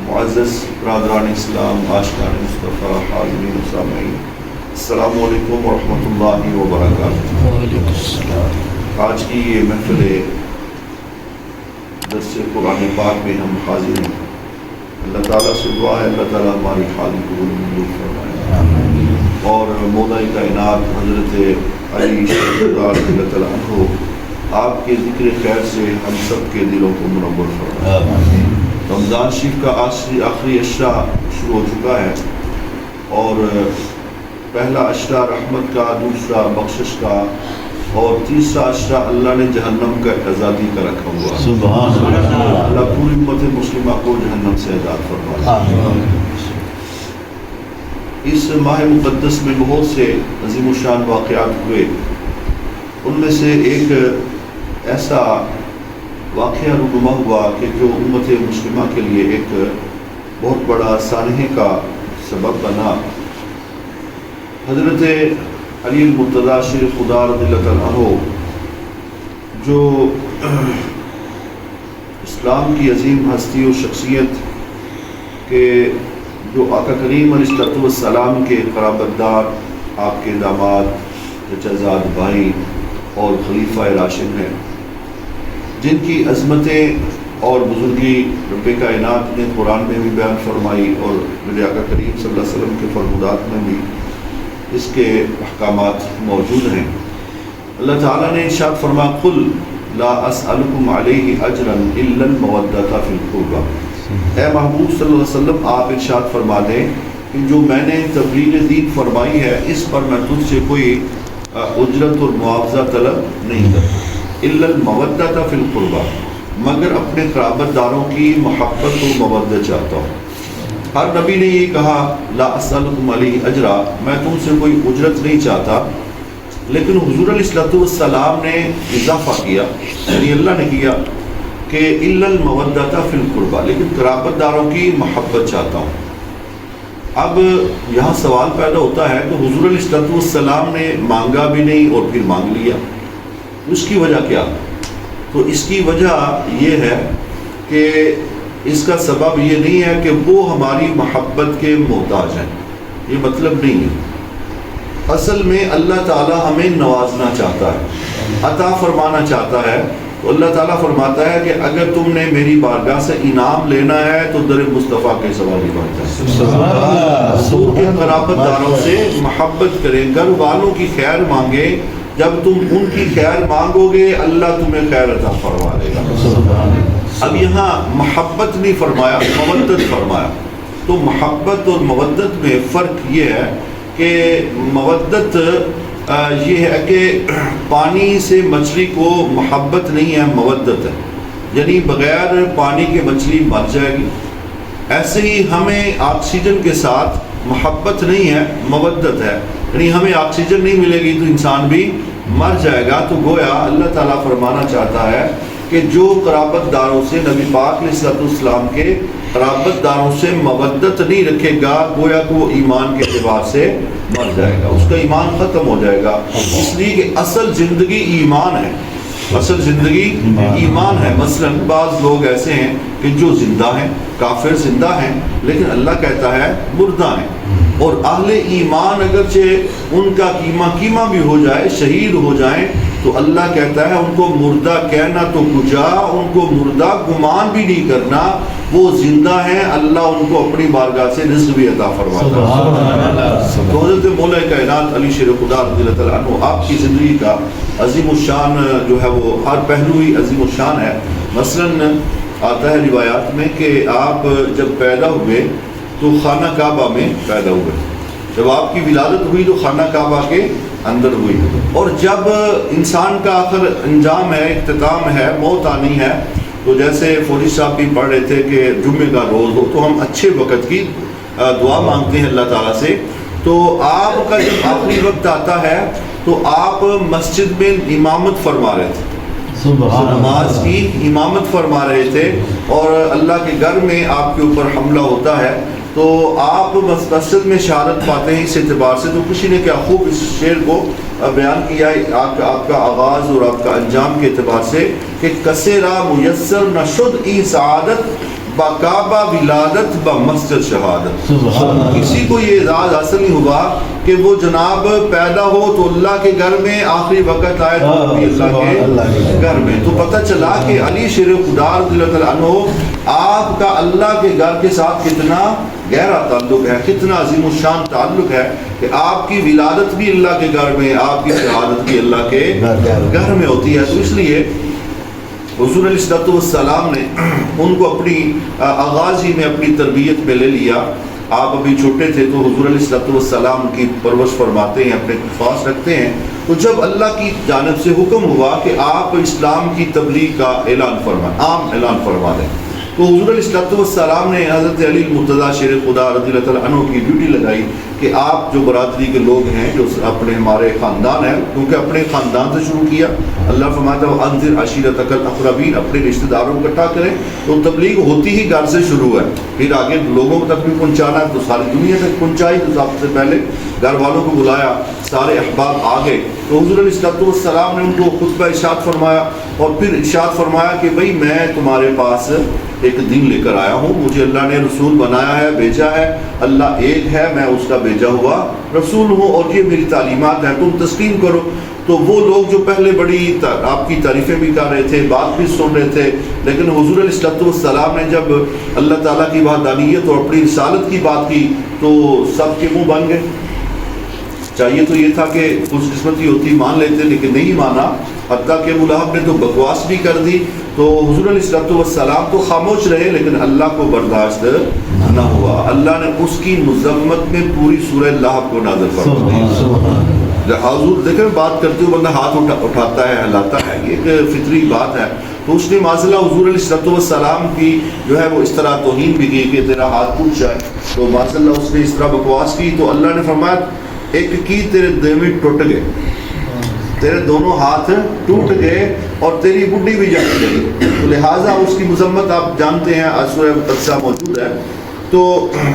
معزز برادران اسلام، عاشقان مصطفیٰ، حاضرین و سامعین، السلام علیکم ورحمۃ اللہ وبرکاتہ۔ وعلیکم السلام۔ آج کی یہ محفل درس قرآن پاک میں ہم حاضر ہیں۔ اللہ تعالیٰ سے دعا ہے اللہ تعالیٰ ہماری حال قبول منظور فرمائے، اور مولا کائنات حضرت علی رضی اللہ عنہ آپ کے ذکر خیر سے ہم سب کے دلوں کو منور فرمائے۔ رمضان شریف کا آخری عشرہ شروع ہو چکا ہے، اور پہلا عشرہ رحمت کا، دوسرا بخشش کا، اور تیسرا عشرہ اللہ نے جہنم کا آزادی کا رکھا ہوا ہے۔ سبحان اللہ۔ اللہ پوری امت مسلمہ کو جہنم سے آزاد فرمائے۔ اس ماہ مقدس میں بہت سے عظیم الشان واقعات ہوئے، ان میں سے ایک ایسا واقعہ رونما ہوا کہ جو امت مسلمہ کے لیے ایک بہت بڑا سانحے کا سبب بنا۔ حضرت علی المرتضیٰ شیر خدا رضی اللہ عنہ، جو اسلام کی عظیم ہستی و شخصیت کے، جو آقا کریم علیہ السلام کے قرابت دار، آپ کے داماد، چچا زاد بھائی اور خلیفہ راشد ہیں، جن کی عظمتیں اور بزرگی رب کائنات نے قرآن میں بھی بیان فرمائی، اور میرے آقا کریم صلی اللہ علیہ وسلم کے فرمودات میں بھی اس کے احکامات موجود ہیں۔ اللہ تعالیٰ نے ارشاد فرمایا، قل لا اسألکم علیہ اجرا الا المودۃ فی القربى۔ اے محبوب صلی اللہ علیہ وسلم، آپ ارشاد فرما دیں کہ جو میں نے تبلیغ دین فرمائی ہے، اس پر میں تجھ سے کوئی اجرت اور معاوضہ طلب نہیں کرتا، الا المودۃ فی القربى، مگر اپنے قرابت داروں کی محبت و مودت چاہتا ہوں۔ ہر نبی نے یہ کہا، لا اسألکم علیہ اجرا، میں تم سے کوئی اجرت نہیں چاہتا، لیکن حضور علیہ السلام نے اضافہ کیا، یعنی اللہ نے کیا کہ الا المودۃ فی القربى، لیکن قرابت داروں کی محبت چاہتا ہوں۔ اب یہاں سوال پیدا ہوتا ہے کہ حضور علیہ السلام نے مانگا بھی نہیں اور پھر مانگ لیا، اس کی وجہ کیا؟ تو اس کی وجہ یہ ہے کہ اس کا سبب یہ نہیں ہے کہ وہ ہماری محبت کے محتاج ہیں، یہ مطلب نہیں ہے۔ اصل میں اللہ تعالیٰ ہمیں نوازنا چاہتا ہے، عطا فرمانا چاہتا ہے، تو اللہ تعالیٰ فرماتا ہے کہ اگر تم نے میری بارگاہ سے انعام لینا ہے تو در مصطفیٰ کے سواری بن جائے، سور کے قرابت داروں سے محبت کریں، گھر والوں کی خیر مانگے، جب تم ان کی خیر مانگو گے اللہ تمہیں خیر عطا فرما دے گا۔ اب یہاں محبت نہیں فرمایا، مودت فرمایا۔ تو محبت اور مودت میں فرق یہ ہے کہ مودت یہ ہے کہ پانی سے مچھلی کو محبت نہیں ہے، مودت ہے، یعنی بغیر پانی کے مچھلی مر جائے گی۔ ایسے ہی ہمیں آکسیجن کے ساتھ محبت نہیں ہے، مودت ہے، یعنی ہمیں آکسیجن نہیں ملے گی تو انسان بھی مر جائے گا۔ تو گویا اللہ تعالیٰ فرمانا چاہتا ہے کہ جو قرابت داروں سے، نبی پاک علیہ السلام کے قرابت داروں سے مودت نہیں رکھے گا، گویا کہ وہ ایمان کے اعتبار سے مر جائے گا، اس کا ایمان ختم ہو جائے گا، اس لیے کہ اصل زندگی ایمان ہے، اصل زندگی ایمان ہے۔ مثلا بعض لوگ ایسے ہیں کہ جو زندہ ہیں، کافر زندہ ہیں، لیکن اللہ کہتا ہے مردہ ہیں، اور اہل ایمان اگرچہ ان کا کیما بھی ہو جائے، شہید ہو جائیں، تو اللہ کہتا ہے ان کو مردہ کہنا تو کجا، ان کو مردہ گمان بھی نہیں کرنا، وہ زندہ ہیں، اللہ ان کو اپنی بارگاہ سے رزق بھی عطا فرماتا ہے۔ تو حضرت مولا کائنات علی شیر خدا رضی اللہ عنہ، آپ کی زندگی کا عظیم الشان جو ہے وہ ہر پہلو ہی عظیم الشان ہے۔ مثلا آتا ہے روایات میں کہ آپ جب پیدا ہوئے تو خانہ کعبہ میں پیدا ہوئے، جب آپ کی ولادت ہوئی تو خانہ کعبہ کے اندر ہوئی، اور جب انسان کا آخر انجام ہے، اختتام ہے، موت آنی ہے، تو جیسے فوجی صاحب بھی پڑھ رہے تھے کہ جمعے کا روز ہو تو ہم اچھے وقت کی دعا مانگتے ہیں اللہ تعالیٰ سے۔ تو آپ کا جب آخری وقت آتا ہے تو آپ مسجد میں امامت فرما رہے تھے، نماز کی امامت فرما رہے تھے، اور اللہ کے گھر میں آپ کے اوپر حملہ ہوتا ہے، تو آپ مسجد میں شہادت پاتے ہیں اس اعتبار سے۔ تو کسی نے کیا خوب اس شعر کو بیان کیا ہے آپ کا آغاز اور آپ کا انجام کے اعتبار سے کہ کسے را میسر نشد ای سعادت باکعبہ ولادت بمسجد شہادت. سبحان اللہ. کسی کو یہ اعزاز حاصل نہیں ہوا کہ وہ جناب پیدا ہو تو اللہ کے گھر میں، آخری وقت آئے تو بھی اللہ کے گھر میں. تو پتہ چلا کہ علی شیر خدا رضی اللہ تعالیٰ عنہ آپ کا اللہ کے گھر کے ساتھ کتنا گہرا تعلق ہے، کتنا عظیم الشان تعلق ہے کہ آپ کی ولادت بھی اللہ کے گھر میں، آپ کی شہادت بھی اللہ کے گھر میں ہوتی ہے. تو اس لیے حضور علیہ السلام نے ان کو اپنی آغاز ہی میں اپنی تربیت میں لے لیا. آپ ابھی چھوٹے تھے تو حضور علیہ السلام کی پرورش فرماتے ہیں، اپنے خاص رکھتے ہیں. تو جب اللہ کی جانب سے حکم ہوا کہ آپ اسلام کی تبلیغ کا اعلان فرمائیں، عام اعلان فرما دیں، تو حضور علیہ السلام نے حضرت علی المرتضیٰ شیر خدا رضی اللہ تعالیٰ عنہ کی ڈیوٹی لگائی کہ آپ جو برادری کے لوگ ہیں، جو اپنے ہمارے خاندان ہیں، کیونکہ اپنے خاندان سے شروع کیا. اللہ فرماتا ہے وَأَنذِرْ عَشِيرَتَكَ الْأَقْرَبِينَ، اپنے رشتہ داروں کو اکٹھا کریں. تو تبلیغ ہوتی ہی گھر سے شروع ہے، پھر آگے لوگوں تک بھی پہنچانا ہے تو ساری دنیا تک پہنچائی. تو سب سے پہلے گھر والوں کو بلایا، سارے احباب آ گئے. تو حضور علیہ السلام نے ان کو خطبہ ارشاد فرمایا اور پھر ارشاد فرمایا کہ بھئی میں تمہارے پاس ایک دین لے کر آیا ہوں، مجھے اللہ نے رسول بنایا ہے، بھیجا ہے. اللہ ایک ہے، میں اس کا بھیجا ہوا رسول ہوں اور یہ میری تعلیمات ہیں، تم تسلیم کرو. تو وہ لوگ جو پہلے بڑی آپ کی تعریفیں بھی کر رہے تھے، بات بھی سن رہے تھے، لیکن حضور علیہ السلام نے جب اللہ تعالیٰ کی وحدانیت اور اپنی رسالت کی بات کی تو سب کے منہ بن گئے. چاہیے تو یہ تھا کہ خوش قسمتی ہوتی مان لیتے، لیکن نہیں مانا. حتیٰ کہ ابو لہب نے تو بکواس بھی کر دی. تو حضور علیہ السلام تو خاموش رہے، لیکن اللہ کو برداشت نہ ہوا. اللہ نے اس کی مذمت میں پوری سورہ لہب کو نازل فرما دی. حضور دیکھیں بات کرتے ہوئے بندہ ہاتھ اٹھاتا ہے، ہلاتا ہے، یہ ایک فطری بات ہے. تو اس نے معاذاللہ حضور علیہ السلام کی جو ہے وہ اس طرح توہین بھی کی کہ تیرا ہاتھ ٹوٹ جائے. تو معاذاللہ اس نے اس طرح بکواس کی تو اللہ نے فرمایا ایک کی تیرے دیوی ٹوٹ گئے، تیرے دونوں ہاتھ ٹوٹ گئے اور تیری بڈھی بھی جل گئی. تو لہٰذا اس کی مذمت آپ جانتے ہیں، سورہ مقدسہ موجود ہے. تو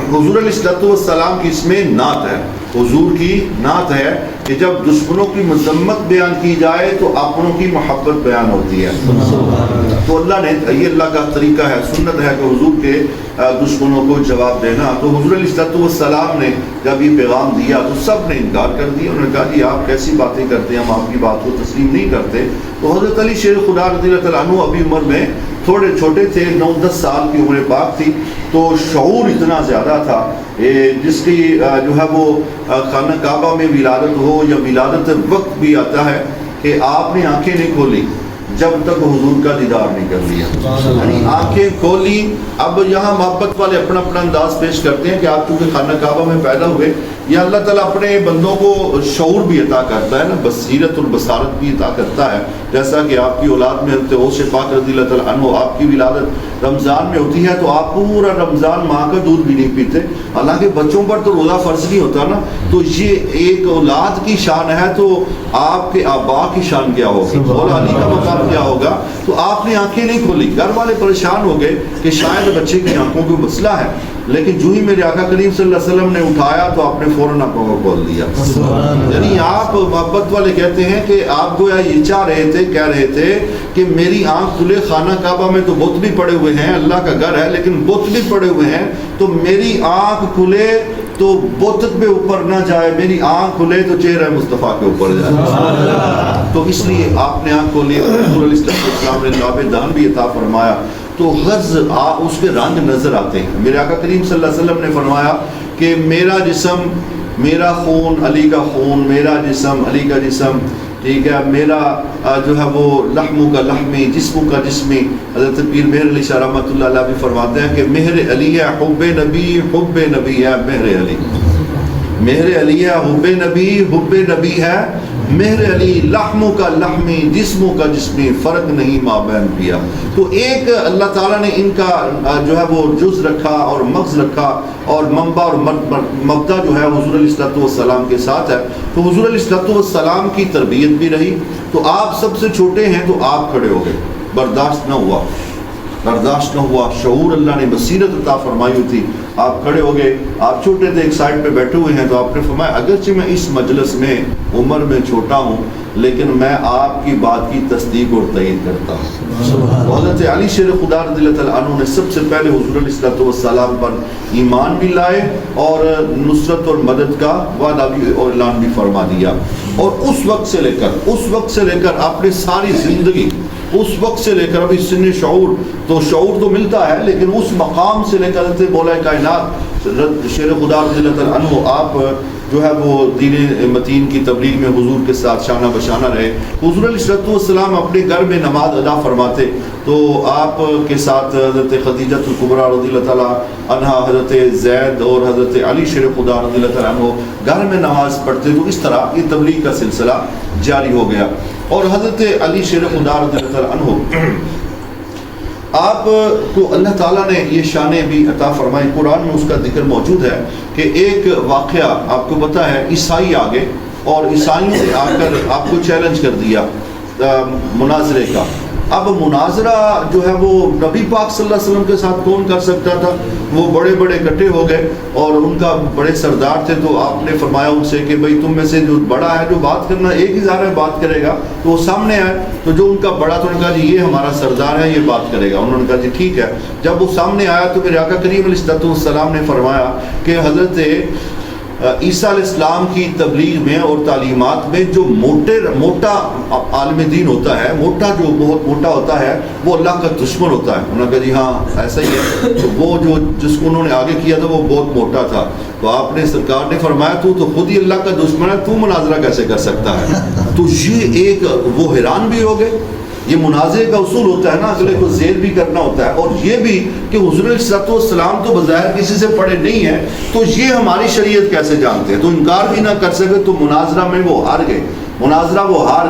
حضور علیہ السلام کی اس میں نعت ہے، حضور کی نعت ہے کہ جب دشمنوں کی مذمت بیان کی جائے تو اپنوں کی محبت بیان ہوتی ہے. تو اللہ نے، یہ اللہ کا طریقہ ہے، سنت ہے کہ حضور کے دشمنوں کو جواب دینا. تو حضور علیہ السلام نے جب یہ پیغام دیا تو سب نے انکار کر دیا. انہوں نے کہا جی آپ کیسی باتیں کرتے ہیں، ہم آپ کی بات کو تسلیم نہیں کرتے. تو حضرت علی شیر خدا رضی اللہ تعالیٰ عنہ ابھی عمر میں تھوڑے چھوٹے تھے، 9-10 سال کی عمر پاک تھی. تو شعور اتنا زیادہ تھا جس کی جو ہے وہ خانہ کعبہ میں ولادت ہو یا ولادت وقت بھی آتا ہے کہ آپ نے آنکھیں نہیں کھولی جب تک حضور کا دیدار نہیں کر لیا. یعنی آنکھیں کھولی. اب یہاں محبت والے اپنا اپنا انداز پیش کرتے ہیں کہ آپ چونکہ خانہ کعبہ میں پیدا ہوئے، یا اللہ تعالیٰ اپنے بندوں کو شعور بھی عطا کرتا ہے نا، بصیرت اور بصارت بھی عطا کرتا ہے. جیسا کہ آپ کی اولاد میں حضرت غوث پاک رضی اللہ تعالیٰ عنہ، آپ کی ولادت رمضان میں ہوتی ہے تو آپ پورا رمضان ماں کا دودھ بھی نہیں پیتے. حالانکہ بچوں پر تو روزہ فرض نہیں ہوتا نا. تو یہ ایک اولاد کی شان ہے، تو آپ کے آبا کی شان کیا ہوگی، مولا علی کا مقام کیا ہوگا. تو آپ نے آنکھیں نہیں کھولی. گھر والے پریشان ہو گئے کہ شاید بچے کی آنکھوں کو مسئلہ ہے، لیکن جو ہی میرے آقا کریم صلی اللہ علیہ وسلم نے اٹھایا تو آپ نے فوراً آنکھوں کو کھول دیا. یعنی آپ محبت والے کہتے ہیں کہ آپ گویا یہ چاہ رہے تھے، کہہ رہے تھے کہ میری آنکھ کھلے. خانہ کعبہ میں تو بت بھی پڑے ہوئے ہیں، اللہ کا گھر ہے لیکن بت بھی پڑے ہوئے ہیں، تو میری آنکھ کھلے تو بت پہ اوپر نہ جائے، میری آنکھ کھلے تو چہرہ مصطفیٰ کے اوپر جائے. تو اس لیے آپ نے آنکھ کھولی. رسول علیہ السلام نے لاب دان بھی عطا فرمایا. تو غرض اس کے رنگ نظر آتے ہیں. میرے آقا کریم صلی اللہ علیہ وسلم نے فرمایا کہ میرا جسم، میرا خون علی کا خون، میرا جسم علی کا جسم، ٹھیک ہے، میرا جو ہے وہ لحموں کا لحمی، جسموں کا جسمی. حضرت پیر مہر علی شاہ رحمۃ اللہ علیہ بھی فرماتے ہیں کہ مہر علی ہے حب نبی، حب نبی ہے مہر علی. مہر علی ہے حب نبی، حب نبی ہے مہر علی. لحموں کا لحمی، جسموں کا جسمی، فرق نہیں مابین کیا. تو ایک اللہ تعالیٰ نے ان کا جو ہے وہ جز رکھا اور مغز رکھا، اور منبع اور مبدا جو ہے حضور علیہ السلام کے ساتھ ہے. تو حضور علیہ السلام کی تربیت بھی رہی. تو آپ سب سے چھوٹے ہیں تو آپ کھڑے ہو گئے، برداشت نہ ہوا، برداشت نہ ہوا. شعور اللہ نے بصیرت عطا فرمائی ہوئی تھی. آپ کھڑے ہو گئے، آپ چھوٹے تھے، ایک سائڈ پہ بیٹھے ہوئے ہیں. تو آپ نے فرمایا اگرچہ میں اس مجلس میں عمر میں چھوٹا ہوں لیکن میں آپ کی بات کی تصدیق اور تائید کرتا ہوں. تو حضرت علی شیر خدا رضی اللہ تعالیٰ عنہ نے سب سے پہلے حضور علیہ الصلوۃ والسلام پر ایمان بھی لائے اور نصرت اور مدد کا وعدہ بھی اور اعلان بھی فرما دیا. اور اس وقت سے لے کر اپنے ساری زندگی، اس وقت سے لے کر ابھی سن شعور تو ملتا ہے، لیکن اس مقام سے لے کر حضرت مولا کائنات شیر خدا رضی اللہ تعالیٰ عنہ آپ جو ہے وہ دین متین کی تبلیغ میں حضور کے ساتھ شانہ بشانہ رہے. حضور علیہ الصلوۃ والسلام اپنے گھر میں نماز ادا فرماتے تو آپ کے ساتھ حضرت خدیجہ الکبریٰ رضی اللہ تعالیٰ عنہا، حضرت زید اور حضرت علی شیر خدا رضی اللہ تعالیٰ عنہ گھر میں نماز پڑھتے. تو اس طرح یہ تبلیغ کا سلسلہ جاری ہو گیا. اور حضرت علی شیر خدا رضی اللہ تعالیٰ عنہ آپ کو اللہ تعالیٰ نے یہ شانیں بھی عطا فرمائی. قرآن میں اس کا ذکر موجود ہے کہ ایک واقعہ آپ کو پتہ ہے، عیسائی آگے اور عیسائیوں نے آ کر آپ کو چیلنج کر دیا مناظرے کا. اب مناظرہ جو ہے وہ نبی پاک صلی اللہ علیہ وسلم کے ساتھ کون کر سکتا تھا؟ وہ بڑے بڑے اکٹھے ہو گئے اور ان کا بڑے سردار تھے. تو آپ نے فرمایا ان سے کہ بھئی تم میں سے جو بڑا ہے، جو بات کرنا ایک ہی ظاہر ہے بات کرے گا، تو وہ سامنے آئے. تو جو ان کا بڑا تھا، انہوں نے کہا جی یہ ہمارا سردار ہے، یہ بات کرے گا. انہوں نے کہا جی ٹھیک ہے. جب وہ سامنے آیا تو میرے آقا کریم علیہ الصلوۃ والسلام نے فرمایا کہ حضرت عیسیٰ علیہ السلام کی تبلیغ میں اور تعلیمات میں جو موٹا عالم دین ہوتا ہے، جو بہت موٹا ہوتا ہے، وہ اللہ کا دشمن ہوتا ہے. انہوں نے کہا جی ہاں ایسا ہی ہے. تو وہ جو جس کو انہوں نے آگے کیا تھا وہ بہت موٹا تھا. تو آپ نے سرکار نے فرمایا تو خود ہی اللہ کا دشمن ہے، تو مناظرہ کیسے کر سکتا ہے؟ تو یہ ایک وہ حیران بھی ہو گئے. یہ مناظرے کا اصول ہوتا ہے نا، اگلے کو زیر بھی کرنا ہوتا ہے. اور یہ بھی کہ حضور علیہ الصلوۃ والسلام تو بظاہر کسی سے پڑھے نہیں ہیں، تو یہ ہماری شریعت کیسے جانتے ہیں؟ تو انکار بھی نہ کر سکے. تو مناظرہ میں وہ ہار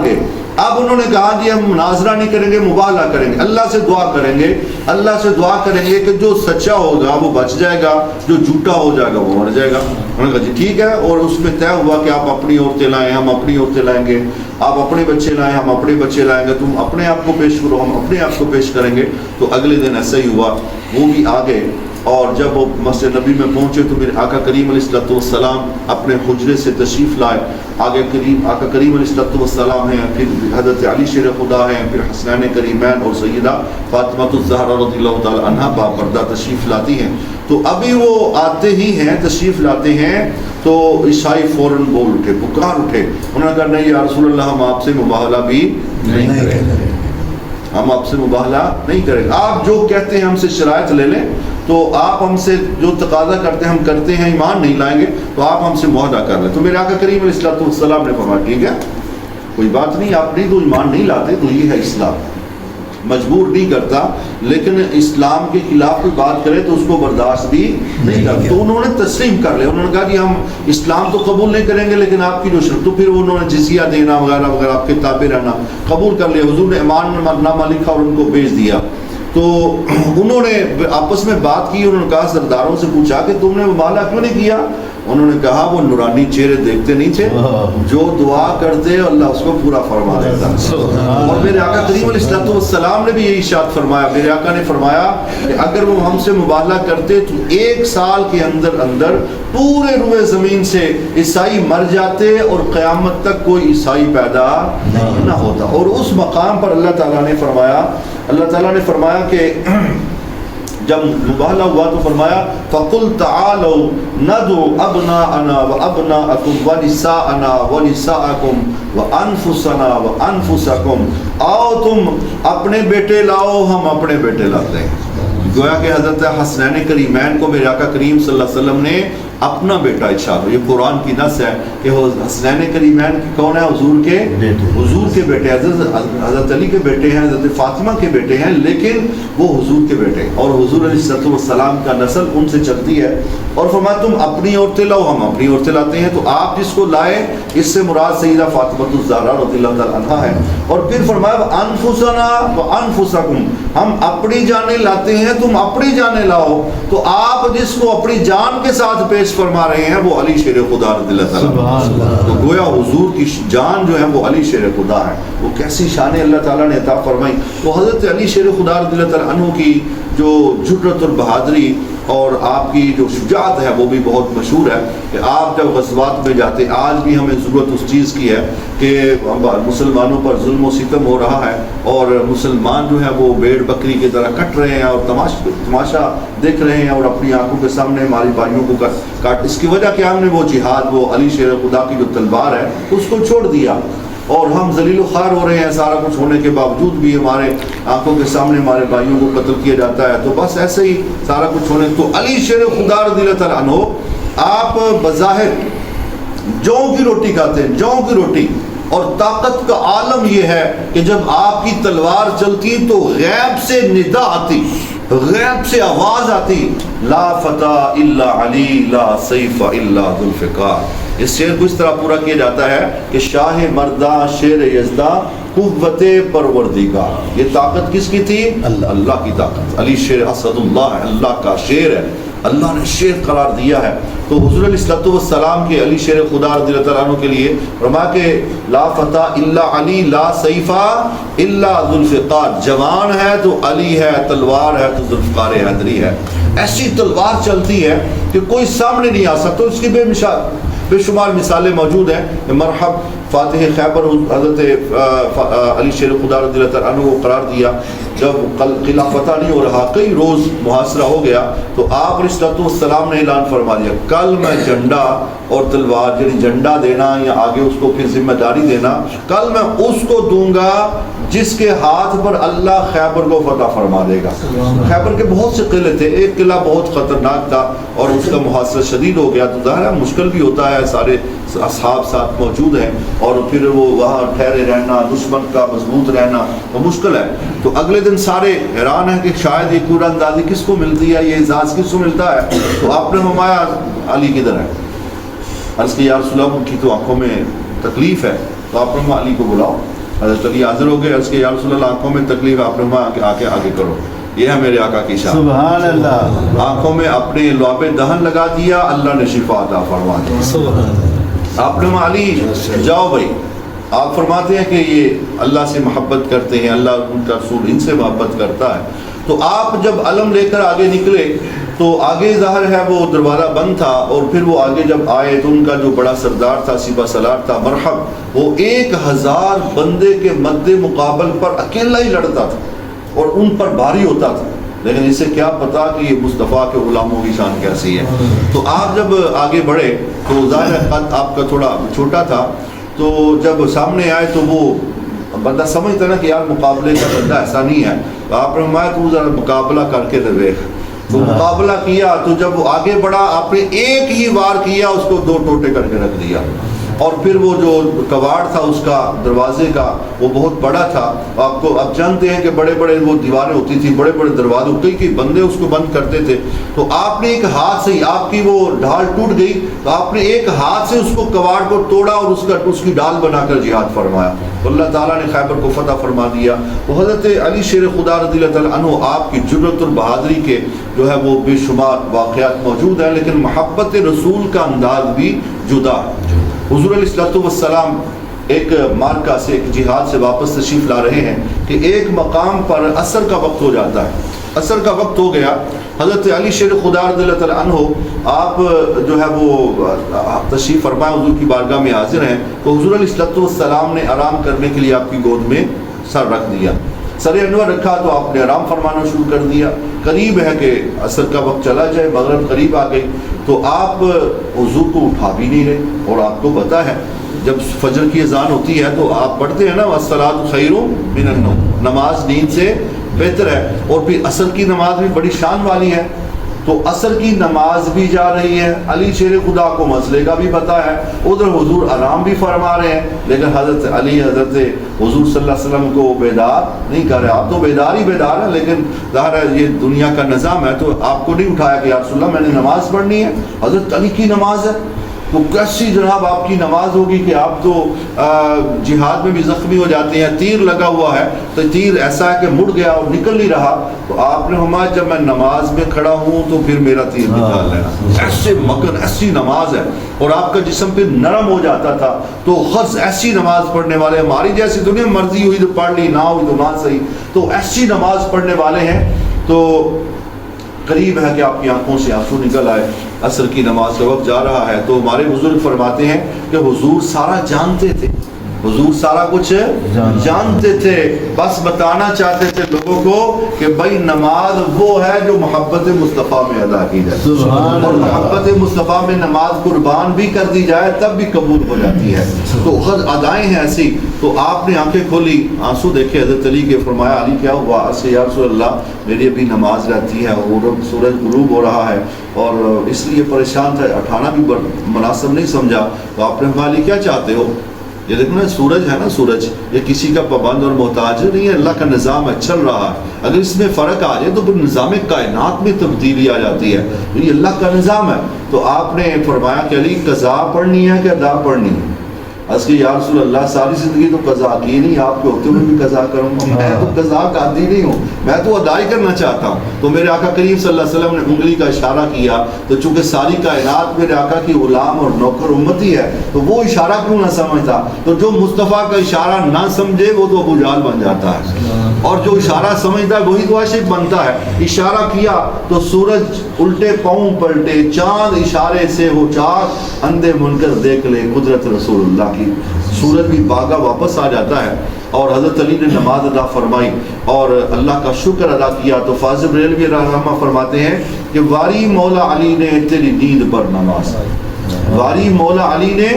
گئے. اب انہوں نے کہا جی ہم مناظرہ نہیں کریں گے، مباہلہ کریں گے، اللہ سے دعا کریں گے کہ جو سچا ہوگا وہ بچ جائے گا، جو جھوٹا ہو جائے گا وہ مر جائے گا. انہوں نے کہا جی ٹھیک ہے. اور اس میں طے ہوا کہ آپ اپنی عورتیں لائیں، ہم اپنی عورتیں لائیں گے، آپ اپنے بچے لائیں، ہم اپنے بچے لائیں گے، تم اپنے آپ کو پیش کرو، ہم اپنے آپ کو پیش کریں گے. تو اگلے دن ایسا ہی ہوا، وہ بھی آ گئے. اور جب وہ مسجد نبی میں پہنچے تو میرے آقا کریم علیہ الصلوۃ والسلام اپنے حجرے سے تشریف لائے. آگے آقا کریم علیہ الصلوۃ والسلام ہیں، پھر حضرت علی شیر خدا ہیں، پھر حسنین کریمین اور سیدہ فاطمہ الزہرا رضی اللہ تعالی عنہا باپردہ تشریف لاتی ہیں. تو ابھی وہ آتے ہی ہیں، تشریف لاتے ہیں تو عیسائی فوراً بول اٹھے، پکار اٹھے. انہوں نے کہا نہیں یا رسول اللہ، ہم آپ سے مباہلہ بھی نہیں کریں گے، ہم آپ سے مباہلہ نہیں کریں گے. آپ جو کہتے ہیں ہم سے شرائط لے لیں، تو آپ ہم سے جو تقاضا کرتے ہیں ہم کرتے ہیں، ایمان نہیں لائیں گے تو آپ ہم سے معاہدہ کر لیں. تو میرے آقا کریم علیہ الصلوۃ والسلام نے فرمایا ٹھیک ہے کوئی بات نہیں، آپ نہیں تو ایمان نہیں لاتے تو یہ ہے اسلام، مجبور نہیں کرتا، لیکن اسلام کے خلاف کوئی بات کرے تو اس کو برداشت بھی نہیں کرتا. تو انہوں نے تسلیم کر لیا. انہوں نے کہا کہ ہم اسلام تو قبول نہیں کریں گے، لیکن آپ کی جو شرط. تو پھر انہوں نے جزیہ دینا وغیرہ وغیرہ، آپ کے تابع رہنا قبول کر لیا. حضور نے ایمان نامہ لکھا اور ان کو بھیج دیا. تو انہوں نے آپس میں بات کی. انہوں نے کہا سرداروں سے پوچھا کہ تم نے مباہلہ کیوں نہیں کیا؟ انہوں نے کہا وہ نورانی چہرے دیکھتے نہیں تھے، جو دعا کرتے اللہ اس کو پورا فرما دیتا. اور میرے آقا کریم علیہ الصلوۃ والسلام نے بھی یہی ارشاد فرمایا. میرے آقا نے فرمایا کہ اگر وہ ہم سے مباہلہ کرتے تو 1 سال کے اندر پورے روئے زمین سے عیسائی مر جاتے اور قیامت تک کوئی عیسائی پیدا نہ ہوتا. اور اس مقام پر اللہ تعالیٰ نے فرمایا کہ جب مباہلہ ہوا تو فرمایا فَقُلْ تَعَالَوْا نَدْعُ أَبْنَاءَنَا وَأَبْنَاءَكُمْ وَنِسَاءَنَا وَنِسَاءَكُمْ وَأَنفُسَنَا وَأَنفُسَكُمْ. آؤ تم اپنے بیٹے لاؤ، ہم اپنے بیٹے لاتے ہیں. گویا کہ حضرت حسنین کریمین کو میرے آقا کریم صلی اللہ علیہ وسلم نے اپنا بیٹا ارشاد. یہ قرآن کی نص ہے کہ حسنین کریمین کون ہے؟ حضور کے بیٹے، حضرت علی کے بیٹے ہیں، حضرت فاطمہ کے بیٹے ہیں، لیکن وہ حضور کے بیٹے. اور حضور علیہ الصلوۃ والسلام کا نسل ان سے چلتی ہے. اور فرمایا تم اپنی عورتیں لاؤ، ہم اپنی عورتیں لاتے ہیں. تو آپ جس کو لائے اس سے مراد سیدہ فاطمہ الزہرا رضی اللہ تعالی عنہا ہے. اور پھر فرمایا انفسنا وانفسکم، ہم اپنی جانیں لاتے ہیں، تم اپنی جانیں لاؤ. تو آپ جس کو اپنی جان کے ساتھ پیش فرما رہے ہیں وہ علی شیر خدا رضی اللہ تعالیٰ. تو گویا حضور کی جان جو ہے وہ علی شیر خدا ہے. وہ کیسی شان اللہ تعالیٰ نے عطا فرمائی. تو حضرت علی شیر خدا رضی اللہ تعالیٰ عنہ کی جو جرت اور بہادری اور آپ کی جو شجاعت ہے وہ بھی بہت مشہور ہے کہ آپ جب غزوات میں جاتے، آج بھی ہمیں ضرورت اس چیز کی ہے کہ مسلمانوں پر ظلم و ستم ہو رہا ہے اور مسلمان جو ہے وہ بھیڑ بکری کی طرح کٹ رہے ہیں اور تماشا دیکھ رہے ہیں اور اپنی آنکھوں کے سامنے ہماری بھائیوں کو کاٹ. اس کی وجہ کیا، ہم نے وہ جہاد، وہ علی شیر خدا کی جو تلوار ہے اس کو چھوڑ دیا اور ہم ذلیل و خوار ہو رہے ہیں. سارا کچھ ہونے کے باوجود بھی ہمارے آنکھوں کے سامنے ہمارے بھائیوں کو قتل کیا جاتا ہے. تو بس ایسے ہی سارا کچھ ہونے. تو علی شیر خدا رضی اللہ تعالیٰ عنہ آپ بظاہر جو کی روٹی کھاتے ہیں، جو کی روٹی، اور طاقت کا عالم یہ ہے کہ جب آپ کی تلوار چلتی تو غیب سے ندا آتی، غیب سے آواز آتی، لا فتح الا علی لا سیف الا ذو الفقار. اس شعر کو اس طرح پورا کیا جاتا ہے کہ شاہ مردہ شیر یزدہ قوت پروردگار. یہ طاقت کس کی تھی؟ اللہ کی طاقت. علی شیر اسد اللہ ہے، اللہ کا شیر ہے، اللہ نے شیر قرار دیا ہے. تو حضور علیہ الصلوۃ والسلام کے علی شیر خدا رضی اللہ تعالیٰ عنہ کے لیے فرمایا کہ لا فتح الا علی لا سیفا الا ذو الفقار. جوان ہے تو علی ہے، تلوار ہے تو ذوالفقار حیدری ہے. ایسی تلوار چلتی ہے کہ کوئی سامنے نہیں آ سکتا. اس کی بے شمار مثالیں موجود ہیں. مرحب فاتح خیبر حضرت علی شیر خدا رضی اللہ تعالیٰ عنہ کو قرار دیا. جب قلعہ فتح نہیں ہو رہا، کئی روز محاصرہ ہو گیا، تو آپ علیہ الصلوۃ والسلام نے اعلان فرما دیا کل میں جھنڈا اور تلوار، یعنی جھنڈا دینا یا آگے اس کو پھر ذمہ داری دینا، کل میں اس کو دوں گا جس کے ہاتھ پر اللہ خیبر کو فتح فرما دے گا. خیبر کے بہت سے قلعے تھے، ایک قلعہ بہت خطرناک تھا اور اس کا محاصرہ شدید ہو گیا. تو ظاہر ہے مشکل بھی ہوتا ہے، سارے اصحاب ساتھ موجود ہیں اور پھر وہ وہاں ٹھہرے رہنا، دشمن کا مضبوط رہنا تو مشکل ہے. تو اگلے دن سارے حیران ہیں کہ شاید یہ قرآن اندازی کس کو ملتی ہے، یہ اعزاز کس کو ملتا ہے. تو آپ نے فرمایا علی کدھر ہے؟ عرض کہ یا رسول اللہ ان کی تو آنکھوں میں تکلیف ہے. تو آپ نے علی کو بلاؤ. حضرت علی حاضر ہو گئے. عرض کہ یا رسول اللہ آنکھوں میں تکلیف ہے. آپ نے فرمایا آ کے آگے کرو. یہ ہے میرے آقا کی شان. سبحان اللہ. آنکھوں میں اپنے لعاب دہن لگا دیا، اللہ نے شفا عطا فرما دی. سبحان اللہ. آپ نے علی جاؤ بھائی. آپ فرماتے ہیں کہ یہ اللہ سے محبت کرتے ہیں، اللہ ان کا رسول ان سے محبت کرتا ہے. تو آپ جب علم لے کر آگے نکلے تو آگے ظاہر ہے وہ دروازہ بند تھا اور پھر وہ آگے جب آئے تو ان کا جو بڑا سردار تھا، سپہ سالار تھا مرحب، وہ 1000 بندے کے مد مقابل پر اکیلا ہی لڑتا تھا اور ان پر بھاری ہوتا تھا. لیکن اسے کیا پتا کہ یہ مصطفیٰ کے غلاموں کی شان کیسی ہے. تو آپ جب آگے بڑھے تو ظاہر قد آپ کا تھوڑا چھوٹا تھا، تو جب سامنے آئے تو وہ بندہ سمجھتا نا کہ یار مقابلے کا بندہ ایسا نہیں ہے. تو آپ نے فرمایا تو ذرا مقابلہ کر کے دیکھ. تو مقابلہ کیا تو جب وہ آگے بڑھا آپ نے ایک ہی وار کیا، اس کو 2 ٹوٹے کر کے رکھ دیا. اور پھر وہ جو کواڑ تھا اس کا دروازے کا وہ بہت بڑا تھا. آپ کو اب جانتے ہیں کہ بڑے بڑے وہ دیواریں ہوتی تھیں، بڑے بڑے دروازے ہوتے کہ بندے اس کو بند کرتے تھے. تو آپ نے ایک ہاتھ سے آپ کی وہ ڈھال ٹوٹ گئی تو آپ نے ایک ہاتھ سے اس کو کواڑ کو توڑا اور اس کی ڈال بنا کر جہاد فرمایا. اللہ تعالیٰ نے خیبر کو فتح فرما دیا. تو حضرت علی شیر خدا رضی اللہ تعالیٰ عنہ آپ کی جرأت اور بہادری کے جو ہے وہ بے شمار واقعات موجود ہیں، لیکن محبت رسول کا انداز بھی جدا ہے. حضور علیہ الصلوۃ والسلام ایک مارکہ سے، ایک جہاد سے واپس تشریف لا رہے ہیں کہ ایک مقام پر عصر کا وقت ہو جاتا ہے. عصر کا وقت ہو گیا. حضرت علی شیر خدا رضی اللہ تعالیٰ عنہ آپ جو ہے وہ تشریف فرمائے حضور کی بارگاہ میں حاضر ہیں. تو حضور علیہ الصلوۃ والسلام نے آرام کرنے کے لیے آپ کی گود میں سر رکھ دیا. سر انور رکھا تو آپ نے آرام فرمانا شروع کر دیا. قریب ہے کہ عصر کا وقت چلا جائے، مغرب قریب آ گئی. تو آپ حضور کو اٹھا بھی نہیں رہے. اور آپ کو پتہ ہے جب فجر کی اذان ہوتی ہے تو آپ پڑھتے ہیں نا الصلاۃ خیر من النوم، نماز نیند سے بہتر ہے. اور پھر عصر کی نماز بھی بڑی شان والی ہے. تو عصر کی نماز بھی جا رہی ہے. علی شیر خدا کو مسئلے کا بھی پتہ ہے، ادھر حضور آرام بھی فرما رہے ہیں، لیکن حضرت علی حضرت حضور صلی اللہ علیہ وسلم کو بیدار نہیں کر رہے. آپ تو بیدار ہی بیدار ہیں، لیکن ظاہر ہے یہ دنیا کا نظام ہے تو آپ کو نہیں اٹھایا کہ یا رسول اللہ میں نے نماز پڑھنی ہے. حضرت علی کی نماز ہے تو کیسی جناب آپ کی نماز ہوگی کہ آپ تو جہاد میں بھی زخمی ہو جاتے ہیں. تیر لگا ہوا ہے تو تیر ایسا ہے کہ مڑ گیا اور نکل نہیں رہا. تو آپ نے فرمایا جب میں نماز میں کھڑا ہوں تو پھر میرا تیر نکال لینا. ایسے مکن ایسی نماز ہے اور آپ کا جسم پھر نرم ہو جاتا تھا. تو خرچ ایسی نماز پڑھنے والے ہماری جیسی دنیا مرضی ہوئی تو پڑھ لی، نہ ہوئی تو نہ صحیح. تو ایسی نماز پڑھنے والے ہیں. تو قریب ہے کہ آپ کی آنکھوں سے آنسو نکل آئے، عصر کی نماز کا وقت جا رہا ہے، تو ہمارے بزرگ فرماتے ہیں کہ حضور سارا جانتے تھے، حضور سارا کچھ جانتے تھے، بس بتانا چاہتے تھے لوگوں کو کہ بھائی نماز وہ ہے جو محبت مصطفیٰ میں ادا کی جائے، اور محبت مصطفیٰ میں نماز قربان بھی کر دی جائے تب بھی قبول ہو جاتی ہے۔ تو خود ادائیں ہیں ایسی، تو آپ نے آنکھیں کھولی، آنسو دیکھے حضرت علی کے، فرمایا علی کیا ہوا؟ اسے یا رسول اللہ میری ابھی نماز رہتی ہے اور سورج غروب ہو رہا ہے اور اس لیے پریشان تھا، اٹھانا بھی مناسب نہیں سمجھا۔ تو آپ نے فرمایا علی کیا چاہتے ہو؟ یہ دیکھو نا سورج ہے نا، سورج یہ کسی کا پابند اور محتاج نہیں ہے، اللہ کا نظام ہے، چل رہا ہے، اگر اس میں فرق آ جائے تو پھر نظام کائنات میں تبدیلی آ جاتی ہے، یہ اللہ کا نظام ہے۔ تو آپ نے فرمایا کہ علی قضا پڑھنی ہے کہ ادا پڑھنی ہے؟ اس کی یا رسول اللہ ساری زندگی تو قضا کی نہیں، آپ کے ہوتے ہوئے بھی قضا کروں گا، میں تو قضا کا عادی نہیں ہوں، میں تو ادائی کرنا چاہتا ہوں۔ تو میرے آقا کریم صلی اللہ علیہ وسلم نے انگلی کا اشارہ کیا، تو چونکہ ساری کائنات میرے آقا کی غلام اور نوکر امتی ہے تو وہ اشارہ کیوں نہ سمجھتا؟ تو جو مصطفیٰ کا اشارہ نہ سمجھے وہ تو ابو جہل بن جاتا ہے، اور جو اشارہ سمجھتا ہے وہی تو عاشق بنتا ہے۔ اشارہ کیا تو سورج الٹے پاؤں پلٹے، چاند اشارے سے ہو چاک، اندھے منکر دیکھ لے قدرت رسول اللہ کی، سورج بھی باغا واپس آ جاتا ہے۔ اور حضرت علی نے نماز ادا فرمائی اور اللہ کا شکر ادا کیا۔ تو فاضل بریلوی رحمہ فرماتے ہیں کہ واری مولا علی نے تیری نیند پر نماز، واری مولا علی نے،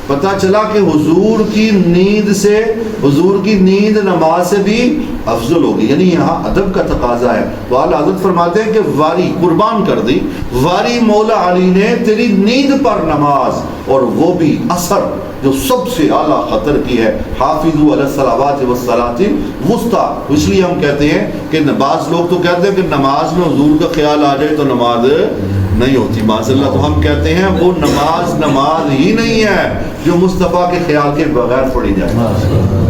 پتہ چلا کہ حضور کی نیند سے، حضور کی نیند نماز سے بھی افضل ہوگی، یعنی یہاں ادب کا تقاضا ہے۔ تو اعلیٰ حضرت فرماتے ہیں کہ واری قربان کر دی، واری مولا علی نے تیری نیند پر نماز، اور وہ بھی عصر جو سب سے اعلیٰ خطر کی ہے، حافظوا علی الصلوات والصلاۃ الوسطیٰ۔ اس لیے ہم کہتے ہیں کہ بعض لوگ تو کہتے ہیں کہ نماز میں حضور کا خیال آ جائے تو نماز نہیں ہوتی، معاذ اللہ۔ تو ہم کہتے ہیں وہ نماز ہی نہیں ہے جو مصطفیٰ کے خیال کے بغیر پڑھی جائے۔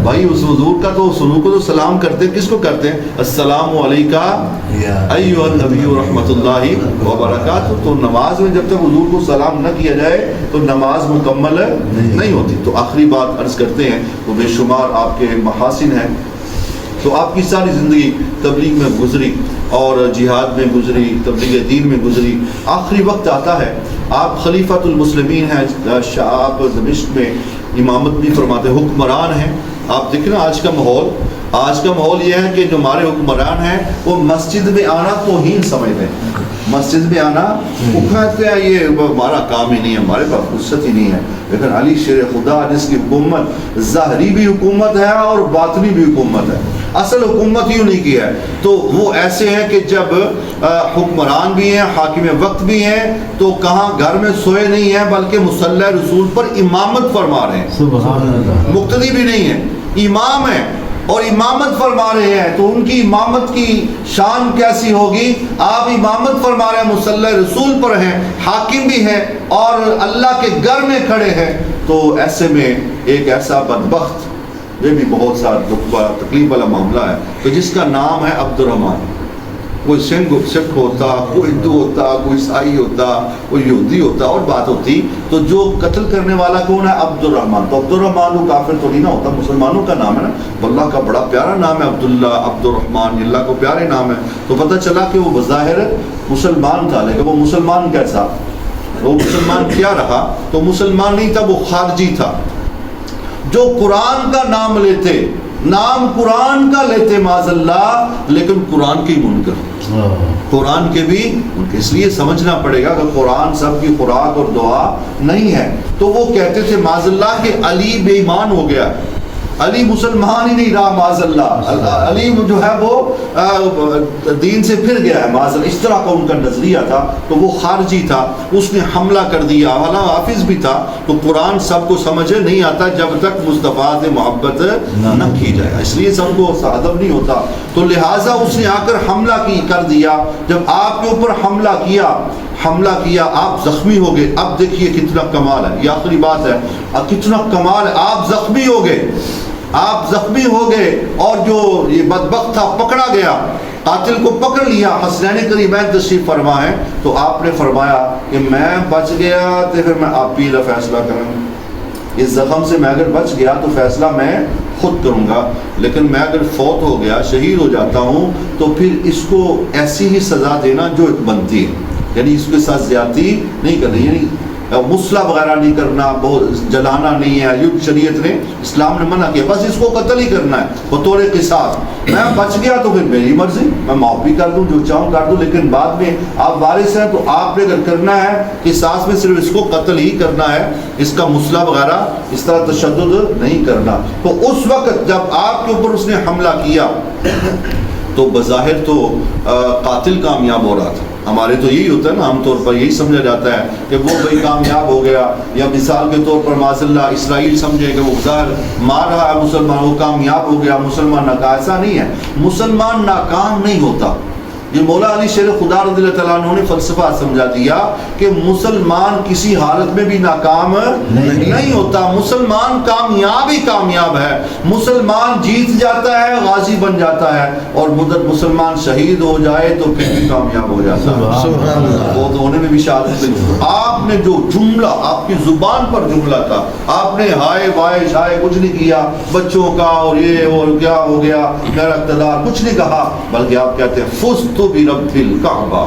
بھائی اس حضور کا تو سنو کو تو سلام کرتے، کس کو کرتے ہیں؟ السلام علیکہ ایھا النبی رحمۃ اللہ وبرکاتہ۔ تو نماز میں جب تک حضور کو سلام نہ کیا جائے تو نماز مکمل نہیں ہوتی۔ تو آخری بات عرض کرتے ہیں، وہ بے شمار آپ کے محاسن ہیں۔ تو آپ کی ساری زندگی تبلیغ میں گزری اور جہاد میں گزری، تبلیغ دین میں گزری، آخری وقت آتا ہے آپ خلیفۃ المسلمین ہیں، آپ دمشق میں امامت بھی فرماتے، حکمران ہیں۔ آپ دیکھنا آج کا ماحول یہ ہے کہ جو ہمارے حکمران ہیں وہ مسجد میں آنا توہین سمجھتے ہیں، مسجد میں آنا وہ کہتے ہیں یہ ہمارا کام ہی نہیں ہے، ہمارے پاس فرصت ہی نہیں ہے۔ لیکن علی شیر خدا جس کی حکومت ظاہری بھی حکومت ہے اور باطنی بھی حکومت ہے، اصل حکومت ہی انہیں کی ہے، تو وہ ایسے ہیں کہ جب حکمران بھی ہیں، حاکم وقت بھی ہیں، تو کہاں گھر میں سوئے نہیں ہیں بلکہ مصلی رسول پر امامت فرما رہے ہیں، سبحان اللہ، مقتدی بھی نہیں ہے، امام ہیں اور امامت فرما رہے ہیں۔ تو ان کی امامت کی شان کیسی ہوگی؟ آپ امامت فرما رہے ہیں، مصلی رسول پر ہیں، حاکم بھی ہیں اور اللہ کے گھر میں کھڑے ہیں۔ تو ایسے میں ایک ایسا بدبخت، یہ بھی بہت سا دکھ والا تکلیف والا معاملہ ہے، تو جس کا نام ہے عبد الرحمن۔ کوئی سکھ ہوتا، کوئی ہندو ہوتا، کوئی عیسائی ہوتا، کوئی یہودی ہوتا، اور بات ہوتی، تو جو قتل کرنے والا کون ہے؟ عبد الرحمن۔ تو عبد الرحمن وہ کافر تو نہیں نہ ہوتا، مسلمانوں کا نام ہے نا، اللہ کا بڑا پیارا نام ہے عبداللہ، عبد الرحمن، اللہ کو پیارے نام ہے۔ تو پتہ چلا کہ وہ بظاہر مسلمان تھا، لیکن وہ مسلمان کیسا؟ وہ مسلمان کیا رہا؟ تو مسلمان نہیں تھا، وہ خارجی تھا، جو قرآن کا نام لیتے، نام قرآن کا لیتے معاذ اللہ، لیکن قرآن کے ہی منکر، قرآن کے بھی منکر۔ اس لیے سمجھنا پڑے گا کہ قرآن سب کی خوراک اور دعا نہیں ہے۔ تو وہ کہتے تھے معاذ اللہ کہ علی بے ایمان ہو گیا، علی مسلمان ہی نہیں رہا معاذ اللہ، علی جو ہے وہ دین سے پھر گیا ہے معاذ اللہ، اس طرح کا ان کا نظریہ تھا۔ تو وہ خارجی تھا، اس نے حملہ کر دیا، حالانکہ حافظ بھی تھا۔ تو قرآن سب کو سمجھ نہیں آتا جب تک مصطفیٰ سے محبت نہ کی جائے، اس لیے سب کو ادب نہیں ہوتا۔ تو لہٰذا اس نے آ کر حملہ کر دیا۔ جب آپ کے اوپر حملہ کیا آپ زخمی ہو گئے۔ اب دیکھیے کتنا کمال ہے، یہ آخری بات ہے، کتنا کمال ہے، آپ زخمی ہو گئے اور جو یہ بدبخت تھا پکڑا گیا، قاتل کو پکڑ لیا، حسنین کریمین تشریف فرما ہے۔ تو آپ نے فرمایا کہ میں بچ گیا تو پھر میں آپ ہی فیصلہ کروں، اس زخم سے میں اگر بچ گیا تو فیصلہ میں خود کروں گا، لیکن میں اگر فوت ہو گیا، شہید ہو جاتا ہوں، تو پھر اس کو ایسی ہی سزا دینا جو بنتی ہے، یعنی اس کے ساتھ زیادتی نہیں کرنی، یعنی مسئلہ وغیرہ نہیں کرنا، بہت جلانا نہیں ہے، یہ شریعت نے اسلام نے منع کیا، بس اس کو قتل ہی کرنا ہے بطور قصاص۔ میں بچ گیا تو پھر میری مرضی، میں معاف بھی کر دوں، جو چاہوں کر دوں، لیکن بعد میں آپ وارث ہیں تو آپ نے اگر کرنا ہے قصاص میں صرف اس کو قتل ہی کرنا ہے، اس کا مسئلہ وغیرہ اس طرح تشدد نہیں کرنا۔ تو اس وقت جب آپ کے اوپر اس نے حملہ کیا تو بظاہر تو قاتل کامیاب ہو رہا تھا، ہمارے تو یہی ہوتا ہے نا، عام طور پر یہی سمجھا جاتا ہے کہ وہ بھائی کامیاب ہو گیا، یا مثال کے طور پر معاذ اللہ اسرائیل سمجھے کہ وہ ظاہر مار رہا ہے مسلمان، وہ کامیاب ہو گیا، مسلمان ناکام۔ ایسا نہیں ہے، مسلمان ناکام نہیں ہوتا۔ یہ مولا علی شیر خدا رضی اللہ تعالیٰ عنہ نے فلسفہ سمجھا دیا کہ مسلمان کسی حالت میں بھی ناکام نہیں ہوتا، مسلمان کامیاب ہی کامیاب ہے، مسلمان جیت جاتا ہے، غازی بن جاتا ہے، اور مسلمان شہید ہو جائے تو پھر بھی کامیاب ہو جاتا ہے، وہ تو ہونے میں بھی شہادت ملی۔ آپ نے جو جملہ آپ کی زبان پر جملہ تھا، آپ نے ہائے وائے شائے کچھ نہیں کیا، بچوں کا اور یہ اور کیا ہو گیا میرا اقتدار، کچھ نہیں کہا، بلکہ آپ کہتے ہیں فزت برب الکعبہ،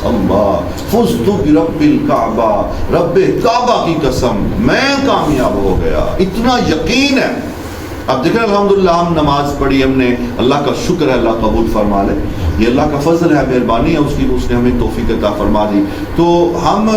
اللہ فزت برب الکعبہ، رب کعبہ کی قسم میں کامیاب ہو گیا، اتنا یقین ہے۔ اب دیکھیں الحمدللہ ہم نماز پڑھی، ہم نے، اللہ کا شکر ہے، اللہ قبول فرما لے، یہ اللہ کا فضل ہے، مہربانی ہے اس کی، اس نے ہمیں توفیق عطا فرما دی، تو ہم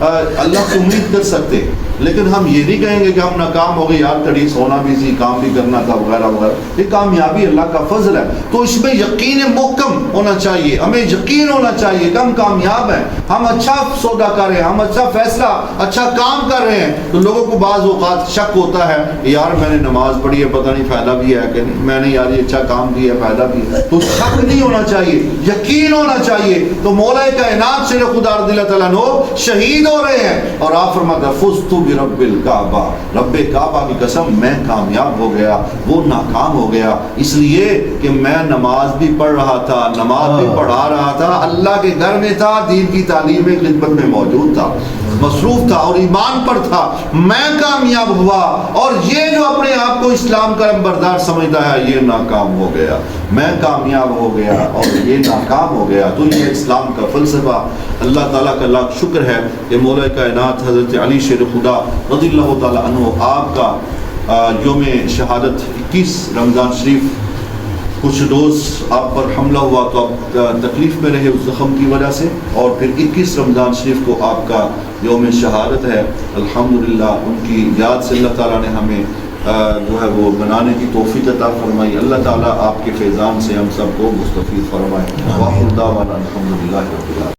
اللہ سے امید کر سکتے، لیکن ہم یہ نہیں کہیں گے کہ ہم ناکام ہو گئے، یار کڑی سونا بھی سی، کام بھی کرنا تھا وغیرہ وغیرہ، یہ کامیابی اللہ کا فضل ہے۔ تو اس میں یقین محکم ہونا چاہیے، ہمیں یقین ہونا چاہیے کہ ہم کامیاب ہیں، ہم اچھا سودا کر رہے ہیں، ہم اچھا فیصلہ اچھا کام کر رہے ہیں۔ تو لوگوں کو بعض اوقات شک ہوتا ہے کہ یار میں نے نماز پڑھی ہے، پتہ نہیں فائدہ بھی ہے کہ نہیں، میں نے یار یہ اچھا کام کیا ہے، فائدہ بھی ہے، تو شک نہیں ہونا چاہیے، یقین ہونا چاہیے۔ تو مولا کائنات سے خدا رضی اللہ تعالیٰ عنہ شہید ہو رہے ہیں، اور آپ فرماتے ہیں فزت برب الکعبہ، رب کعبہ کی قسم میں کامیاب ہو گیا، وہ ناکام ہو گیا، اس لیے کہ میں نماز بھی پڑھ رہا تھا، نماز بھی پڑھا رہا تھا، اللہ کے گھر میں تھا، دین کی تعلیم میں خدمت میں موجود تھا، مصروف تھا اور ایمان پر تھا، میں کامیاب ہوا۔ اور یہ جو اپنے آپ کو اسلام کا بردار سمجھتا ہے یہ ناکام ہو گیا، میں کامیاب ہو گیا اور یہ ناکام ہو گیا۔ تو یہ اسلام کا فلسفہ، اللہ تعالیٰ کا لاکھ شکر ہے کہ مولا کائنات حضرت علی شیر خدا رضی اللہ تعالیٰ عنہ آپ کا یوم شہادت 21 رمضان شریف، کچھ روز آپ پر حملہ ہوا تو آپ تکلیف میں رہے اس زخم کی وجہ سے، اور پھر 21 رمضان شریف کو آپ کا یوم شہادت ہے۔ الحمدللہ ان کی یاد سے اللہ تعالیٰ نے ہمیں جو ہے وہ منانے کی توفیق عطا فرمائی۔ اللہ تعالیٰ آپ کے فیضان سے ہم سب کو مستفید فرمائے۔ وآخر دعوانا الحمدللہ رب العالمین۔